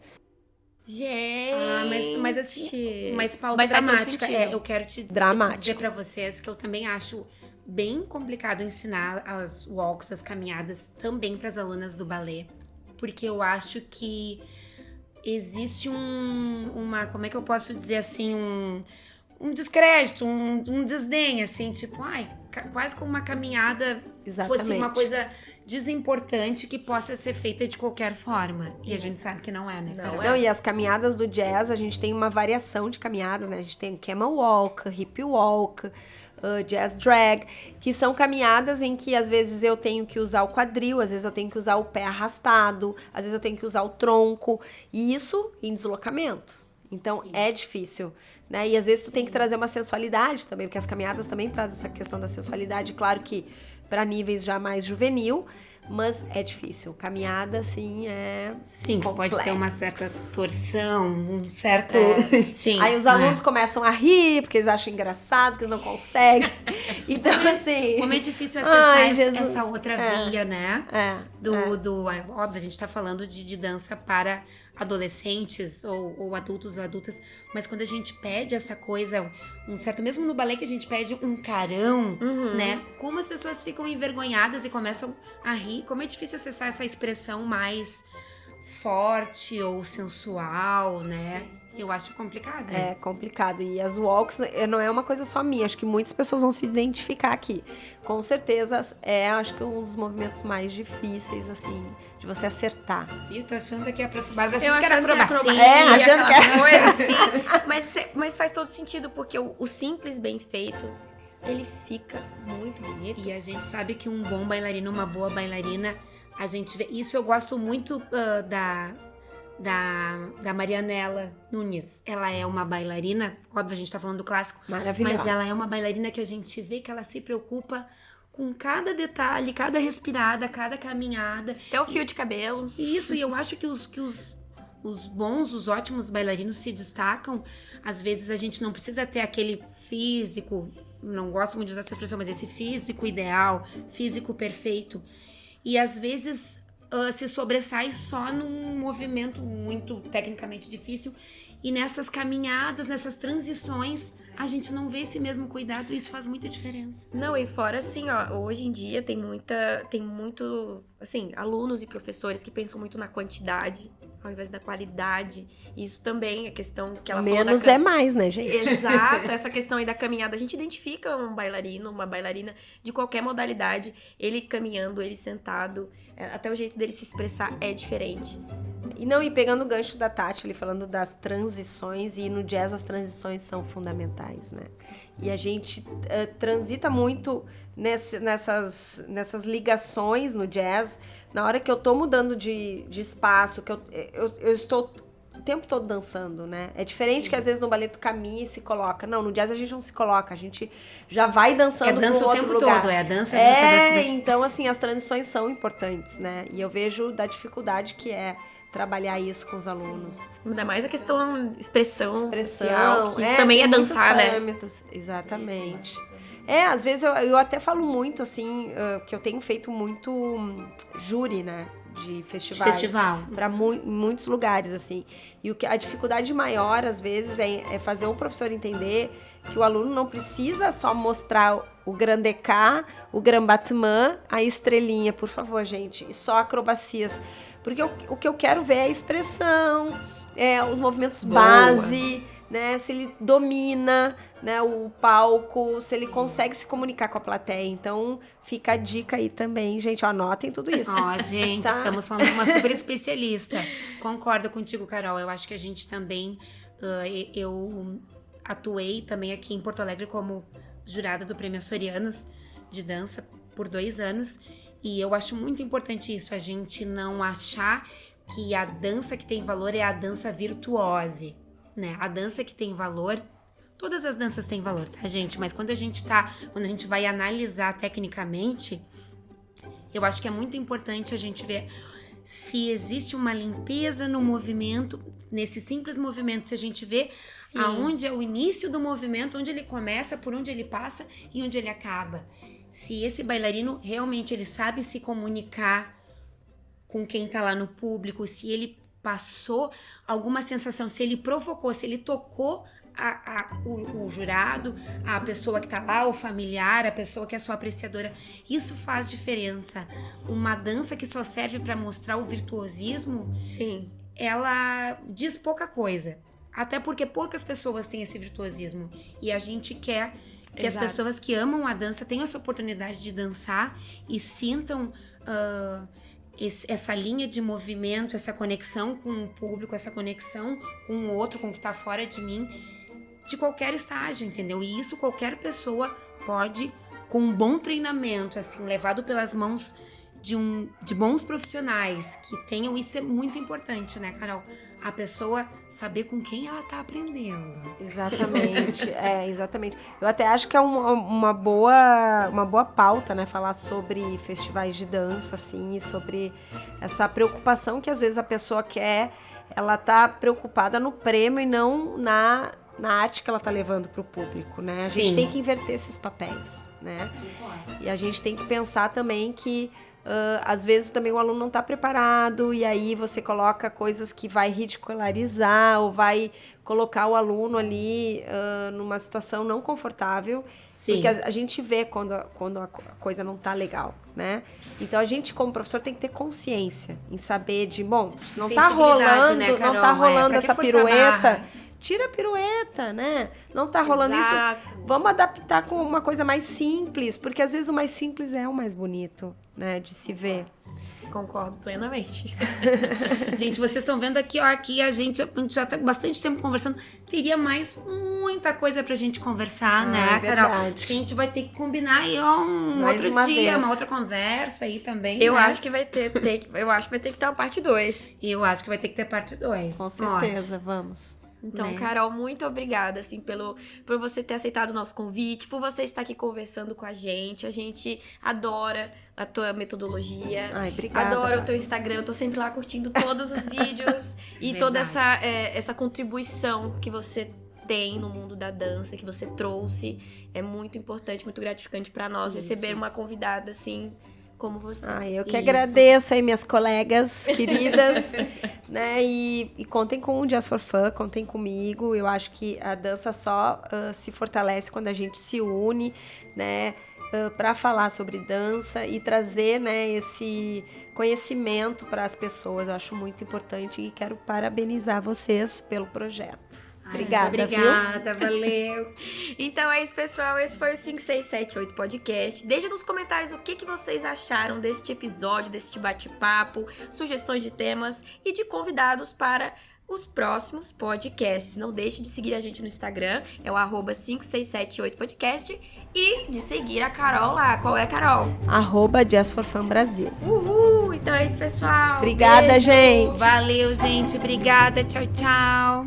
Gente... Mas assim, mas pausa Mas faz todo dramática. sentido. Eu quero te Dramático. dizer pra vocês que eu também acho bem complicado ensinar as walks, as caminhadas, também pras alunas do balé. Porque eu acho que existe uma, como é que eu posso dizer assim, um descrédito, um desdém, assim, tipo, quase como uma caminhada Exatamente. fosse uma coisa desimportante que possa ser feita de qualquer forma. E a gente sabe que não é, né, Carol? Não, e as caminhadas do jazz, a gente tem uma variação de caminhadas, né? A gente tem camel walk, hip walk, jazz drag, que são caminhadas em que às vezes eu tenho que usar o quadril, às vezes eu tenho que usar o pé arrastado, às vezes eu tenho que usar o tronco, e isso em deslocamento. Então, é difícil, né? E às vezes tu tem que trazer uma sensualidade também, porque as caminhadas também trazem essa questão da sensualidade, claro que para níveis já mais juvenil, mas é difícil. Caminhada, assim, é Sim, complexo. pode ter uma certa torção, um certo... Sim. Aí os alunos começam a rir, porque eles acham engraçado, que eles não conseguem. Então, assim... Como é difícil acessar Ai, Jesus. essa outra via, né? É. Óbvio, a gente tá falando de dança para adolescentes ou adultos ou adultas, mas quando a gente pede essa coisa, um certo, mesmo no balé que a gente pede um carão, né? Como as pessoas ficam envergonhadas e começam a rir, como é difícil acessar essa expressão mais forte ou sensual, né? Eu acho complicado isso. É complicado. E as walks não é uma coisa só minha. Acho que muitas pessoas vão se identificar aqui. Com certeza, acho que um dos movimentos mais difíceis, assim, de você acertar. E eu tô achando que a prof. Bárbara Eu achando que era achando que era acrobacia. achando que aquela coisa assim. Mas faz todo sentido, porque o simples bem feito, ele fica muito bonito. E a gente sabe que um bom bailarino, uma boa bailarina, a gente vê. Isso eu gosto muito da Marianela Nunes. Ela é uma bailarina, óbvio, a gente tá falando do clássico, Maravilhosa. mas ela é uma bailarina que a gente vê que ela se preocupa com cada detalhe, cada respirada, cada caminhada. Até o fio de cabelo. Isso, e eu acho que os bons, os ótimos bailarinos se destacam. Às vezes a gente não precisa ter aquele físico, não gosto muito de usar essa expressão, mas esse físico ideal, físico perfeito. E às vezes se sobressai só num movimento muito tecnicamente difícil. E nessas caminhadas, nessas transições, a gente não vê esse mesmo cuidado e isso faz muita diferença. Não, e fora assim, ó, hoje em dia tem muito, assim, alunos e professores que pensam muito na quantidade ao invés da qualidade. Isso também é questão que ela Menos falou é mais, né, gente? Exato, essa questão aí da caminhada. A gente identifica um bailarino, uma bailarina de qualquer modalidade, ele caminhando, ele sentado, até o jeito dele se expressar é diferente. E pegando o gancho da Tati, ali falando das transições, e no jazz as transições são fundamentais, né? E a gente transita muito nessas ligações no jazz. Na hora que eu tô mudando de espaço, que eu estou o tempo todo dançando, né? É diferente que às vezes no balé tu caminha e se coloca. Não, no jazz a gente não se coloca, a gente já vai dançando para outro lugar. É dança o tempo todo, é dança. Então assim, as transições são importantes, né? E eu vejo da dificuldade que é trabalhar isso com os alunos. Ainda mais a questão expressão facial, que isso também é dançar, né? Exatamente. Às vezes eu até falo muito, assim, que eu tenho feito muito júri, né? De festivais. Festival. Para muitos lugares, assim. E a dificuldade maior, às vezes, é fazer o professor entender que o aluno não precisa só mostrar o Grand K, o Grand Battement, a estrelinha, por favor, gente. E só acrobacias. Porque o que eu quero ver é a expressão, os movimentos base, né? Se ele domina, né, o palco, se ele consegue se comunicar com a plateia. Então, fica a dica aí também, gente. Anotem tudo isso. Ó, gente, Tá? estamos falando com uma super especialista. Concordo contigo, Carol. Eu acho que a gente também... eu atuei também aqui em Porto Alegre como jurada do Prêmio Açorianos de dança por 2 anos. E eu acho muito importante isso, a gente não achar que a dança que tem valor é a dança virtuose, né? A dança que tem valor, todas as danças têm valor, tá, gente? Mas quando a gente vai analisar tecnicamente, eu acho que é muito importante a gente ver se existe uma limpeza no movimento, nesse simples movimento, se a gente vê aonde é o início do movimento, onde ele começa, por onde ele passa e onde ele acaba. Se esse bailarino realmente ele sabe se comunicar com quem tá lá no público, se ele passou alguma sensação, se ele provocou, se ele tocou o jurado, a pessoa que tá lá, o familiar, a pessoa que é sua apreciadora, isso faz diferença. Uma dança que só serve para mostrar o virtuosismo, Sim. ela diz pouca coisa. Até porque poucas pessoas têm esse virtuosismo. E a gente quer que as pessoas que amam a dança tenham essa oportunidade de dançar e sintam essa linha de movimento, essa conexão com o público, essa conexão com o outro, com o que tá fora de mim, de qualquer estágio, entendeu? E isso qualquer pessoa pode, com um bom treinamento, assim, levado pelas mãos de bons profissionais que tenham, isso é muito importante, né, Carol? A pessoa saber com quem ela tá aprendendo. Exatamente, exatamente. Eu até acho que é uma boa pauta, né? Falar sobre festivais de dança, assim, e sobre essa preocupação que às vezes a pessoa quer, ela tá preocupada no prêmio e não na arte que ela tá levando pro público, né? A gente tem que inverter esses papéis, né? E a gente tem que pensar também que às vezes também o aluno não está preparado e aí você coloca coisas que vai ridicularizar ou vai colocar o aluno ali numa situação não confortável. Sim. Porque a gente vê quando a coisa não tá legal, né? Então a gente como professor tem que ter consciência em saber de, bom, se não tá rolando, né, Carol? não tá rolando essa pirueta, barra? tira a pirueta, né? Não tá rolando isso. Vamos adaptar com uma coisa mais simples, porque às vezes o mais simples é o mais bonito, né? De se ver. Concordo plenamente. Gente, vocês estão vendo aqui, ó, aqui a gente já tá bastante tempo conversando. Teria mais muita coisa pra gente conversar, né, Carol? Acho que a gente vai ter que combinar aí, ó, uma outra conversa aí também. Eu né? acho que vai ter que ter uma parte 2. E eu acho que vai ter que ter parte 2. Com certeza, vamos. Então, né? Carol, muito obrigada, assim, por você ter aceitado o nosso convite, por você estar aqui conversando com a gente. A gente adora a tua metodologia. Ai, obrigada. Adoro o teu Instagram. Eu tô sempre lá curtindo todos os vídeos e toda essa contribuição que você tem no mundo da dança, que você trouxe. É muito importante, muito gratificante pra nós receber uma convidada, assim, como você. Eu que agradeço aí, minhas colegas queridas, né? E contem com o Jazz for Fun, contem comigo. Eu acho que a dança só se fortalece quando a gente se une, né? Para falar sobre dança e trazer, né, esse conhecimento para as pessoas. Eu acho muito importante e quero parabenizar vocês pelo projeto. Obrigada, obrigada, valeu. Então é isso, pessoal. Esse foi o 5678 Podcast. Deixe nos comentários o que vocês acharam deste episódio, deste bate-papo, sugestões de temas e de convidados para os próximos podcasts. Não deixe de seguir a gente no Instagram, é o @5678podcast, e de seguir a Carol lá. Qual é, Carol? @Jazz for Fun Brasil. Uhul! Então é isso, pessoal. Obrigada, Beijo. gente. Valeu, gente. Obrigada. Tchau, tchau.